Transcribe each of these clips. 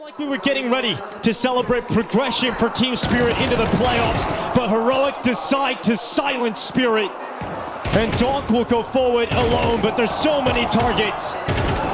Like we were getting ready to celebrate progression for Team Spirit into the playoffs, but Heroic decide to silence Spirit. And Donk will go forward alone, but there's so many targets.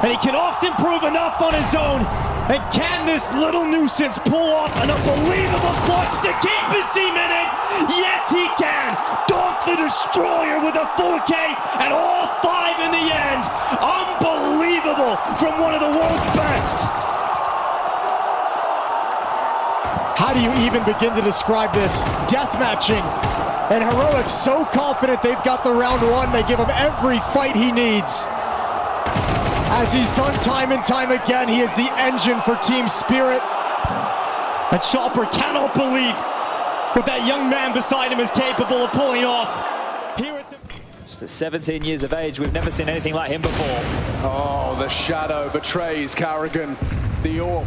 And he can often prove enough on his own. And can this little nuisance pull off an unbelievable clutch to keep his team in it? Yes, he can. Donk the Destroyer with a 4K and all 5 in the end. Unbelievable from one of the world's best. How do you even begin to describe this? Deathmatching. And Heroic's so confident they've got the round one, they give him every fight he needs. As he's done time and time again, he is the engine for Team Spirit. And Chopper cannot believe what that young man beside him is capable of pulling off. Here at the... Just at 17 years of age, we've never seen anything like him before. Oh, the shadow betrays Carrigan. The AWP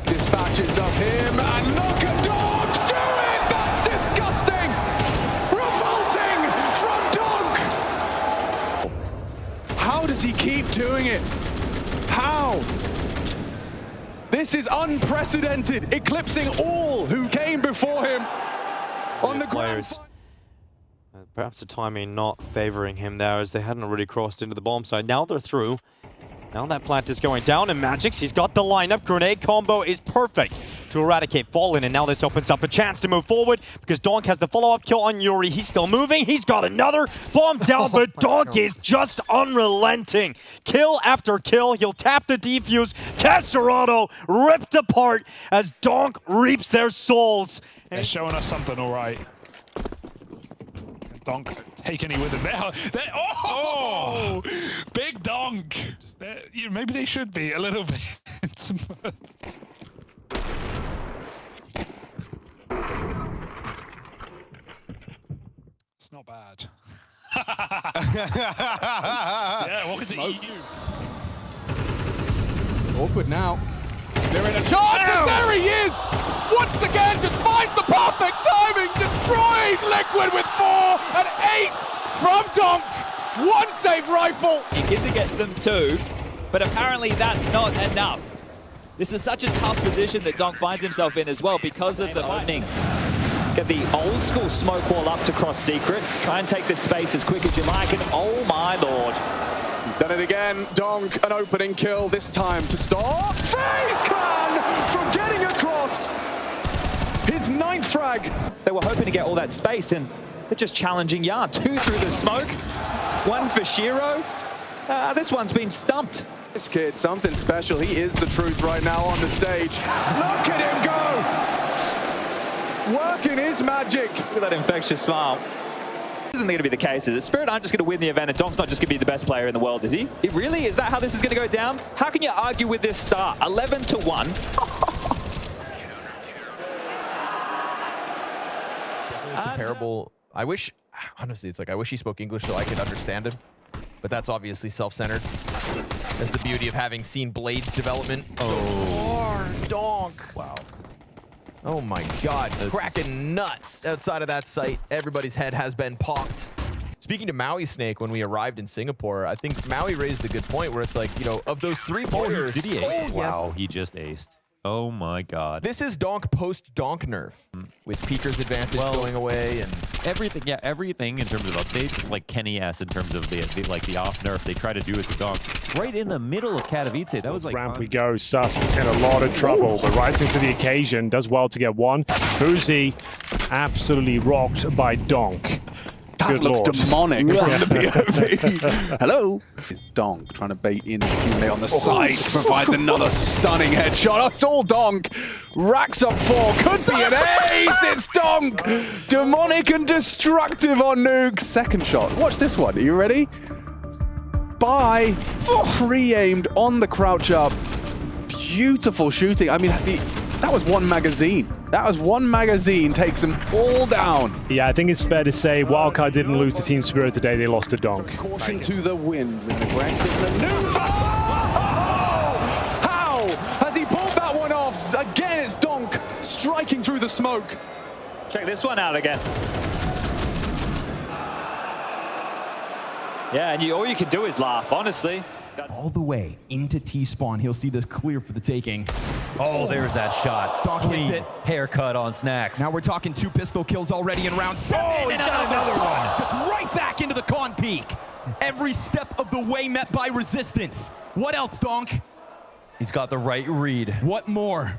dispatches of him, and look at Donk do it! That's disgusting! Revolting from Donk! How does he keep doing it? How? This is unprecedented, eclipsing all who came before him on the players. Perhaps the timing not favoring him there as they hadn't already crossed into the bomb side. Now they're through. Now that plant is going down, and Magic's, he's got the lineup. Grenade combo is perfect to eradicate Fallen, and now this opens up a chance to move forward because Donk has the follow-up kill on Yuri. He's still moving. He's got another bomb down, but Donk is just unrelenting. Kill after kill. He'll tap the defuse. Casterado ripped apart as Donk reaps their souls. They're showing us something all right. Donk taking it with him. Oh! Big Donk! Maybe they should be a little bit. It's not bad. Yeah, what was it? EU? Awkward now. They're in a charge, and there he is! Once again, just finds the perfect timing, destroys Liquid with 4, an ace from Donk, 1 save rifle. Giza gets them 2, but apparently that's not enough. This is such a tough position that Donk finds himself in as well because of the lightning. Get the old school smoke wall up to cross secret. Try and take this space as quick as you like, and oh my lord. He's done it again. Donk, an opening kill, this time to stop FaZe Clan from getting across his 9th frag. They were hoping to get all that space, and they're just challenging Yard. 2 through the smoke, 1 for Shiro. This one's been stumped. This kid, something special. He is the truth right now on the stage. Look at him go! Working his magic. Look at that infectious smile. Isn't going to be the case, is it? Spirit aren't just going to win the event, and Donk's not just going to be the best player in the world, is he? It really? Is that how this is going to go down? How can you argue with this start? 11-1. Comparable. I wish, honestly, it's like I wish he spoke English so I could understand him. But that's obviously self-centered. That's the beauty of having seen Blade's development. Oh, Donk. Wow. Oh my god, cracking nuts outside of that site. Everybody's head has been popped. Speaking to Maui Snake, when we arrived in Singapore, I think Maui raised a good point where it's like, you know, of those 3 players. Did he ace? Oh, wow, yes. he just aced. Oh my god. This is Donk post-Donk nerf, with Peter's advantage going away and everything. Yeah, everything in terms of updates. It's like Kenny S in terms of the off nerf. They try to do it to Donk right in the middle of Katowice. That was like ramp we go. Sus in a lot of trouble, but rises to the occasion. Does well to get 1. Fuzi absolutely rocked by Donk. That Good looks Lord. demonic from the POV. Hello. It's Donk trying to bait in his teammate on the side. Provides another stunning headshot. Oh, it's all Donk. Racks up 4. Could be an ace. It's Donk. Demonic and destructive on Nuke. Second shot. Watch this one. Are you ready? Bye. Pre-aimed on the crouch up. Beautiful shooting. I mean, that was 1 magazine. That was 1 magazine, takes them all down. Yeah, I think it's fair to say Wildcard didn't lose to Team Spirit today, they lost to Donk. Caution to the wind with an aggressive maneuver. How has he pulled that one off? Again, it's Donk striking through the smoke. Check this one out again. Yeah, and all you can do is laugh, honestly. all the way into T-spawn. He'll see this clear for the taking. Oh, there's that shot. Donk hits Clean it. haircut on Snacks. Now we're talking 2 pistol kills already in round 7. Oh, he's got another one. Just right back into the con peak. Every step of the way met by resistance. What else, Donk? He's got the right read. What more?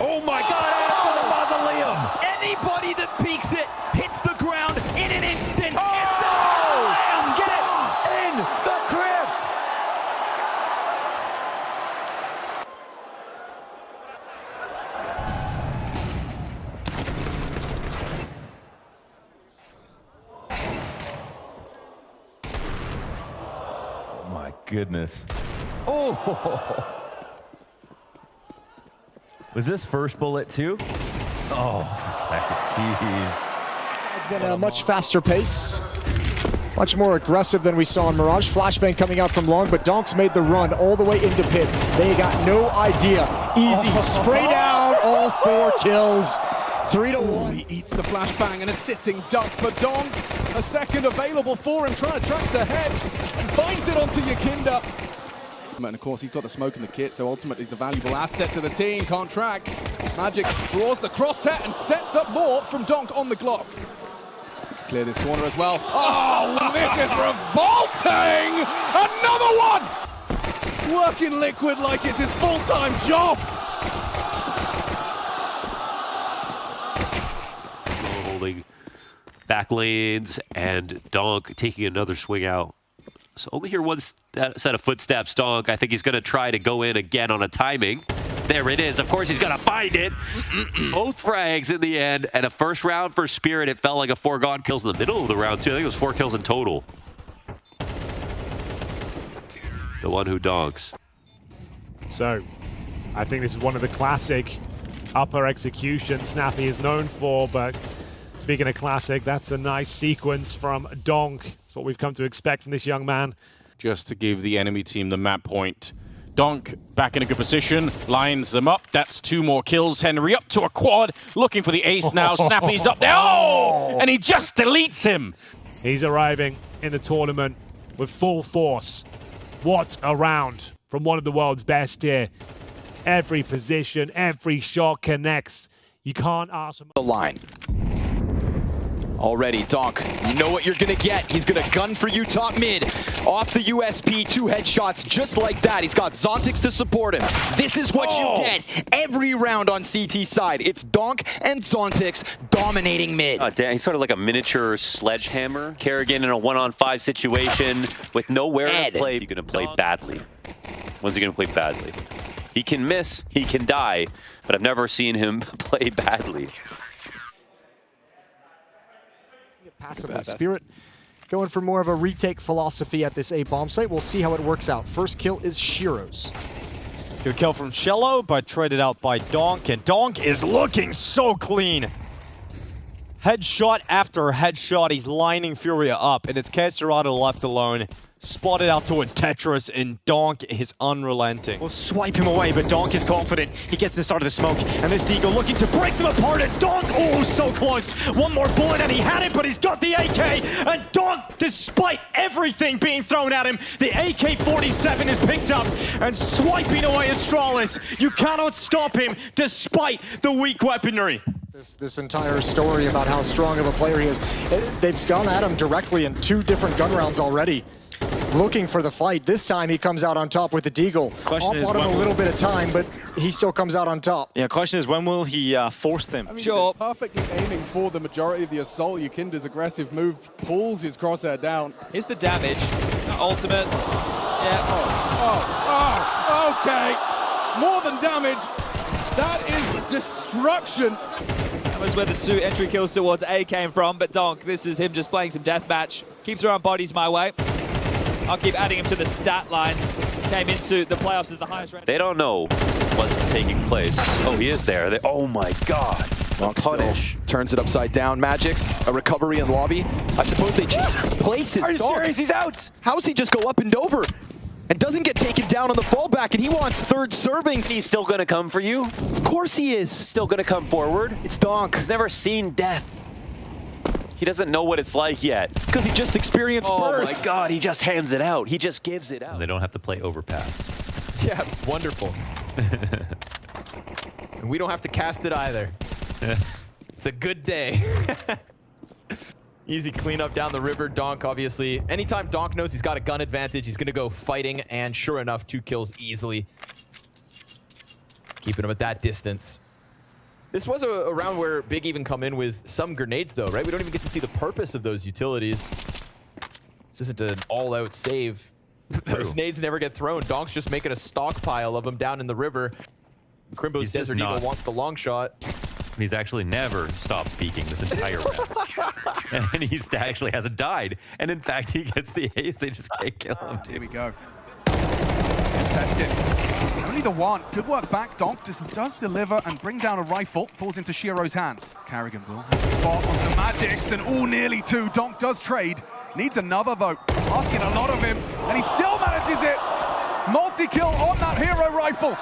Oh my God, after the mausoleum. Anybody that peeks it hits the ground in an instant. Oh! Get in the crypt! Oh my goodness. Oh! Was this first bullet too? Oh, second. Jeez. It's been a much faster pace, much more aggressive than we saw in Mirage. Flashbang coming out from long, but Donk's made the run all the way into pit. They got no idea. Easy, spray down, all 4 kills. 3-1. He eats the flashbang and a sitting duck for Donk. A second available for him, trying to track the head and finds it onto Yakinda. And of course, he's got the smoke in the kit, so ultimately he's a valuable asset to the team. Can't track. Magic draws the crosshair and sets up more from Donk on the Glock. Clear this corner as well. Oh, this is revolting! Another one! Working Liquid like it's his full-time job. Holding back lanes and Donk taking another swing out. So only hear one set of footsteps, Donk. I think he's going to try to go in again on a timing. There it is. Of course, he's going to find it. Both frags in the end. And a first round for Spirit. It felt like a foregone kills in the middle of the round, too. I think it was 4 kills in total. The one who donks. So, I think this is one of the classic upper executions Snappy is known for, but speaking of classic, that's a nice sequence from Donk. It's what we've come to expect from this young man. Just to give the enemy team the map point. Donk back in a good position, lines them up. That's 2 more kills. Henry up to a quad, looking for the ace now. Snappy's up there. Oh! And he just deletes him. He's arriving in the tournament with full force. What a round from one of the world's best here. Every position, every shot connects. You can't ask him. The line. Already, Donk, you know what you're gonna get. He's gonna gun for you top mid. Off the USP, 2 headshots just like that. He's got Zontix to support him. This is what you get every round on CT side. It's Donk and Zontix dominating mid. Damn, he's sort of like a miniature sledgehammer. Kerrigan in a 1-on-5 situation with nowhere to play. He's gonna play badly. When's he gonna play badly? He can miss, he can die, but I've never seen him play badly. Passively. Spirit going for more of a retake philosophy at this A bomb site. We'll see how it works out. First kill is Shiro's. Good kill from Shello, but traded out by Donk, and Donk is looking so clean. Headshot after headshot, he's lining Furia up, and it's Casterado left alone. Spotted out towards Tetris, and Donk is unrelenting. We'll swipe him away, but Donk is confident. He gets this out of the smoke, and this Deagle looking to break them apart, and Donk, oh, so close. One more bullet, and he had it, but he's got the AK, and Donk, despite everything being thrown at him, the AK-47 is picked up, and swiping away Astralis. You cannot stop him, despite the weak weaponry. This entire story about how strong of a player he is, they've gone at him directly in 2 different gun rounds already. Looking for the fight. This time he comes out on top with the Deagle. Question is, bought him a little bit of time, but he still comes out on top. Yeah, question is, when will he force them? I mean, sure. Perfectly aiming for the majority of the assault. Yakinda's aggressive move pulls his crosshair down. Here's the damage. Ultimate. Yeah. Okay. More than damage. That is destruction. That was where the 2 entry kills towards A came from, but Donk, this is him just playing some deathmatch. Keep throwing bodies my way. I'll keep adding him to the stat lines. Came into the playoffs as the highest rated. They don't know what's taking place. Oh, he is there. Oh my God. Punish. Turns it upside down. Magic's a recovery in lobby. I suppose they change places. Are you serious? He's out. How does he just go up and over? And doesn't get taken down on the fallback, and he wants 3rd servings. He's still gonna come for you? Of course he is. Still gonna come forward? It's Donk. He's never seen death. He doesn't know what it's like yet. Because he just experienced birth. Oh my God, he just hands it out. He just gives it out. And they don't have to play overpass. Yeah, wonderful. And we don't have to cast it either. It's a good day. Easy cleanup down the river. Donk, obviously. Anytime Donk knows he's got a gun advantage, he's going to go fighting. And sure enough, 2 kills easily. Keeping him at that distance. This was a round where Big even come in with some grenades, though, right? We don't even get to see the purpose of those utilities. This isn't an all-out save. Those nades never get thrown. Donk's just making a stockpile of them down in the river. Crimbo's Desert Eagle wants the long shot. He's actually never stopped peeking this entire round. And he actually hasn't died. And in fact, he gets the ace. They just can't kill him. Here we go. It's tested. Only the one. Good work back. Donk does deliver and bring down a rifle. Falls into Shiro's hands. Carrigan will have a spot on the Magics, and all nearly 2. Donk does trade. Needs another, though. Asking a lot of him, and he still manages it. Multi-kill on that hero rifle.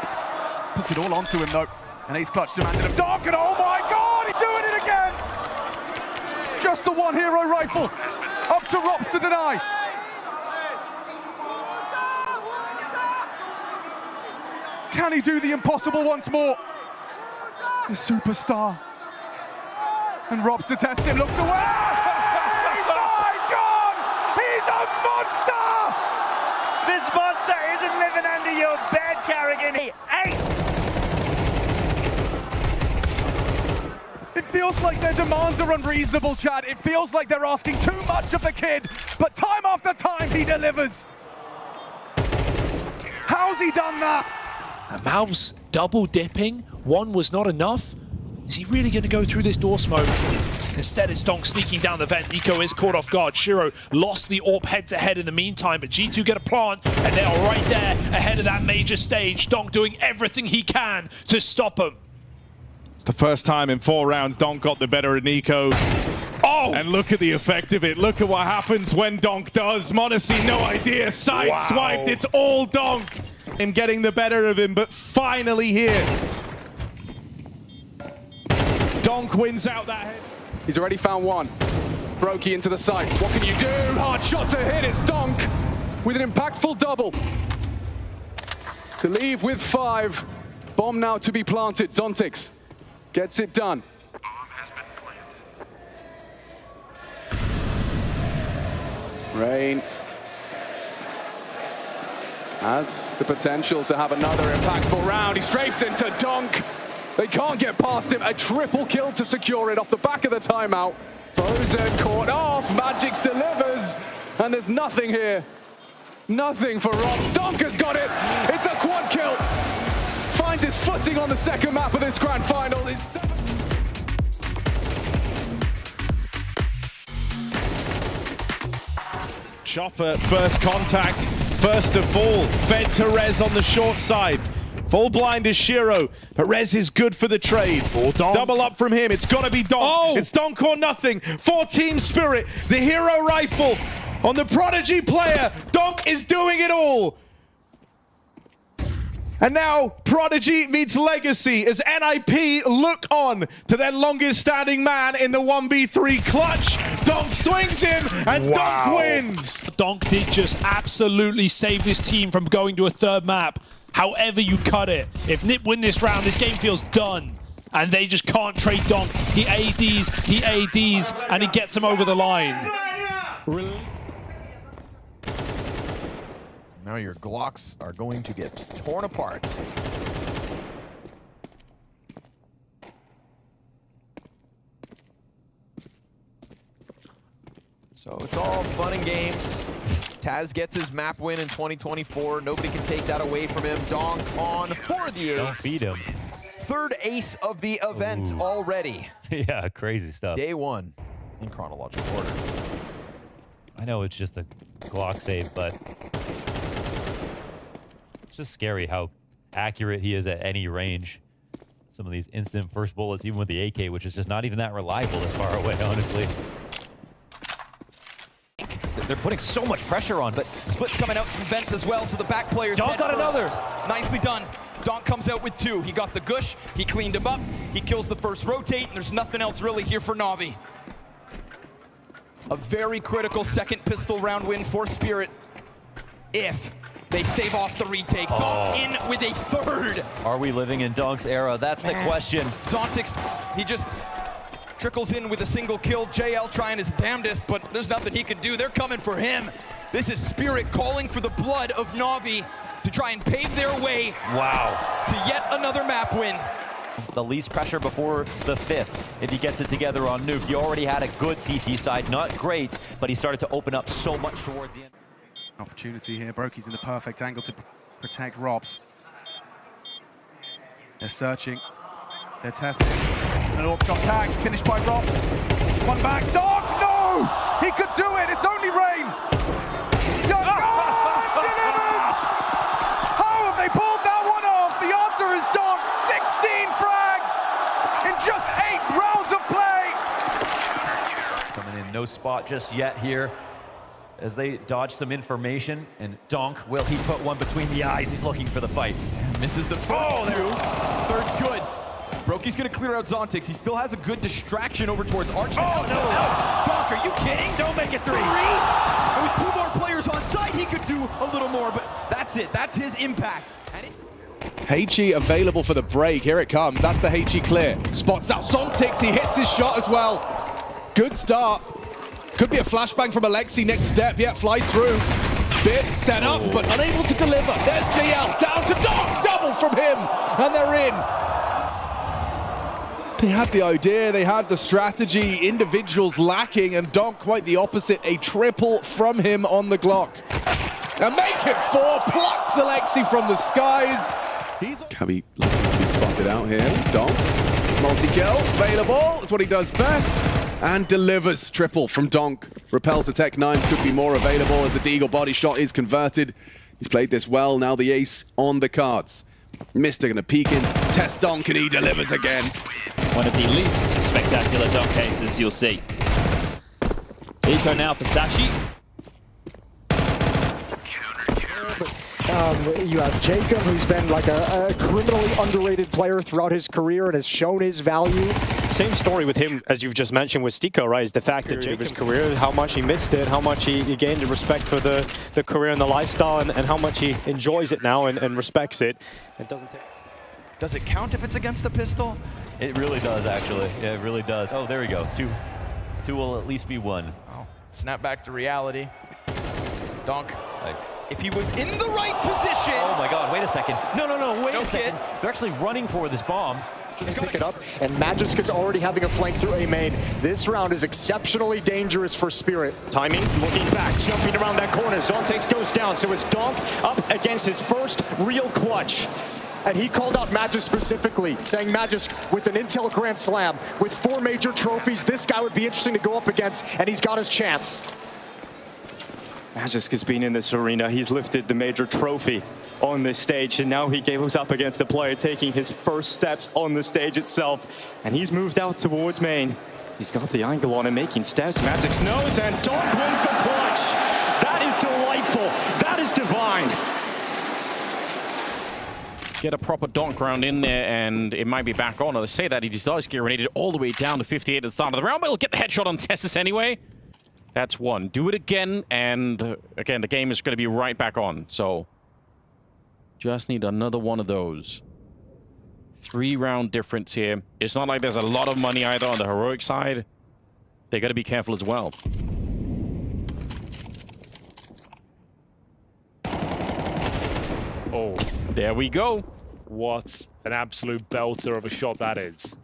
Puts it all onto him, though. An ace clutch demanded of Donk, and oh my God, he's doing it again! Just the one hero rifle. Up to Rops to deny. Can he do the impossible once more? The superstar. And Rops to test him, looks away! This monster isn't living under your bed, Carrigan. He ace! It feels like their demands are unreasonable, Chad. It feels like they're asking too much of the kid, but time after time he delivers. How's he done that? Mouse double dipping. One was not enough. Is he really going to go through this door smoke? Instead, it's Donk sneaking down the vent. Nico is caught off guard. Shiro lost the AWP head-to-head in the meantime, but G2 get a plant, and they are right there ahead of that major stage. Donk doing everything he can to stop him. It's the first time in 4 rounds Donk got the better of Nico. Oh! And look at the effect of it. Look at what happens when Donk does. m0NESY, no idea. Sideswiped. It's all Donk. Him getting the better of him, but finally here. Donk wins out that head. He's already found one. Brokey into the site. What can you do? Hard shot to hit. It's Donk with an impactful double. To leave with 5. Bomb now to be planted. Zontix gets it done. Bomb has been planted. Rain has the potential to have another impactful round. He strafes into Donk. They can't get past him. A triple kill to secure it off the back of the timeout. Frozen caught off. Magix delivers. And there's nothing here. Nothing for Rops. Donk has got it. It's a quad kill. Finds his footing on the second map of this grand final. Chopper, first contact, first of all, fed to Rez on the short side. Full blind is Shiro, but Rez is good for the trade. Double up from him, it's gotta be Donk. Oh. It's Donk or nothing for Team Spirit. The hero rifle on the Prodigy player. Donk is doing it all. And now Prodigy meets Legacy as NIP look on to their longest standing man in the 1v3 clutch. Donk swings in and Donk wins. Donk did just absolutely save this team from going to a third map. However you cut it. If Nip win this round, this game feels done. And they just can't trade Donk. He ADs, and he gets him over the line. Now your Glocks are going to get torn apart. So it's all fun and games. Taz gets his map win in 2024. Nobody can take that away from him. Donk on for the ace. Don't beat him. Third ace of the event already. Yeah, crazy stuff. Day 1 in chronological order. I know it's just a Glock save, but it's just scary how accurate he is at any range. Some of these instant first bullets, even with the AK, which is just not even that reliable this far away, honestly. They're putting so much pressure on, but Split's coming out from vent as well, so the back players... Donk got another! Nicely done. Donk comes out with 2. He got the gush, he cleaned him up, he kills the first rotate, and there's nothing else really here for Na'Vi. A very critical second pistol round win for Spirit if they stave off the retake. Donk in with a third. Are we living in Donk's era? That's the question. Zontix, he just trickles in with a single kill. JL trying his damnedest, but there's nothing he can do. They're coming for him. This is Spirit calling for the blood of Na'Vi to try and pave their way to yet another map win. The least pressure before the 5th. If he gets it together on Nuke, he already had a good CT side. Not great, but he started to open up so much towards the end. Opportunity here. Brokey's in the perfect angle to protect Robs. They're searching. They're testing. An AWP shot tag. Finished by Robs. One back. Donk! No! He could do it! It's only Rain! Donk! Oh, delivers! How have they pulled that one off? The answer is Donk. 16 frags in just 8 rounds of play! Coming in, no spot just yet here as they dodge some information. And Donk, will he put one between the eyes? He's looking for the fight. Misses the first two. Third's good. Brokey's gonna clear out Zontix. He still has a good distraction over towards Arch. Oh, no! Donk, are you kidding? Don't make it 3. And with 2 more players on site, he could do a little more, but that's it. That's his impact. And it's HE available for the break. Here it comes. That's the HE clear. Spots out Zontix. He hits his shot as well. Good start. Could be a flashbang from Alexi next step. Yeah, flies through. Bit set up, but unable to deliver. There's JL down to Donk. Double from him, and they're in. They had the idea, they had the strategy, individuals lacking, and Donk quite the opposite. A triple from him on the Glock. And make it 4, plucks Alexi from the skies. Cabby looking to be spotted out here. Donk, multi-kill, available. That's what he does best. And delivers triple from Donk. Repels the Tech 9s, could be more available as the Deagle body shot is converted. He's played this well, now the ace on the cards. Mister gonna peek in, test Donk, and he delivers again. One of the least spectacular Donk cases you'll see. Eco now for Sashi. You have Jacob, who's been like a criminally underrated player throughout his career and has shown his value. Same story with him, as you've just mentioned with Stiko, right? Is the fact that Jacob's career, how much he missed it, how much he gained the respect for the career and the lifestyle, and how much he enjoys it now and respects it. It doesn't take. Does it count if it's against the pistol? It really does, actually. Yeah, it really does. Oh, there we go. Two will at least be 1. Oh, snap back to reality. Donk. Nice. If he was in the right position. Oh my God, wait a second. No, wait a second. They're actually running for this bomb. He's pick it up, and Magisk is already having a flank through A main. This round is exceptionally dangerous for Spirit. Timing, looking back, jumping around that corner. Zontix goes down, so it's Donk up against his first real clutch. And he called out Magisk specifically, saying Magisk with an Intel Grand Slam, with 4 major trophies, this guy would be interesting to go up against, and he's got his chance. Magisk has been in this arena. He's lifted the major trophy on this stage, and now he goes up against a player taking his first steps on the stage itself, and he's moved out towards main. He's got the angle on him, making steps. Magic's nose, and Donk wins the clutch. That is delightful. That is divine. Get a proper Donk round in there, and it might be back on. They say that he just does get grenaded all the way down to 58 at the start of the round, but he'll get the headshot on Tessus anyway. That's 1. Do it again, and again, the game is going to be right back on. So just need another one of those. 3-round difference here. It's not like there's a lot of money either on the heroic side. They got to be careful as well. Oh, there we go. What an absolute belter of a shot that is.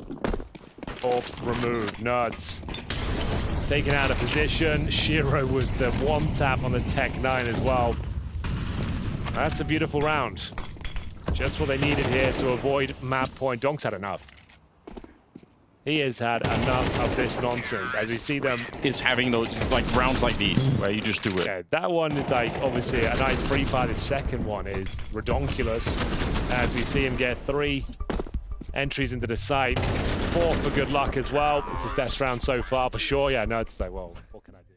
Up, removed, nuts. Taken out of position. Shiro with the 1 tap on the Tech 9 as well. That's a beautiful round. Just what they needed here to avoid map point. Donk's had enough. He has had enough of this nonsense. As we see them... Is having those like rounds like these, where you just do it. Yeah, that one is like, obviously, a nice free fire. The second one is redonkulous. As we see him get 3 entries into the site. 4 for good luck as well. It's his best round so far, for sure. Yeah, no, it's like, well, what can I do?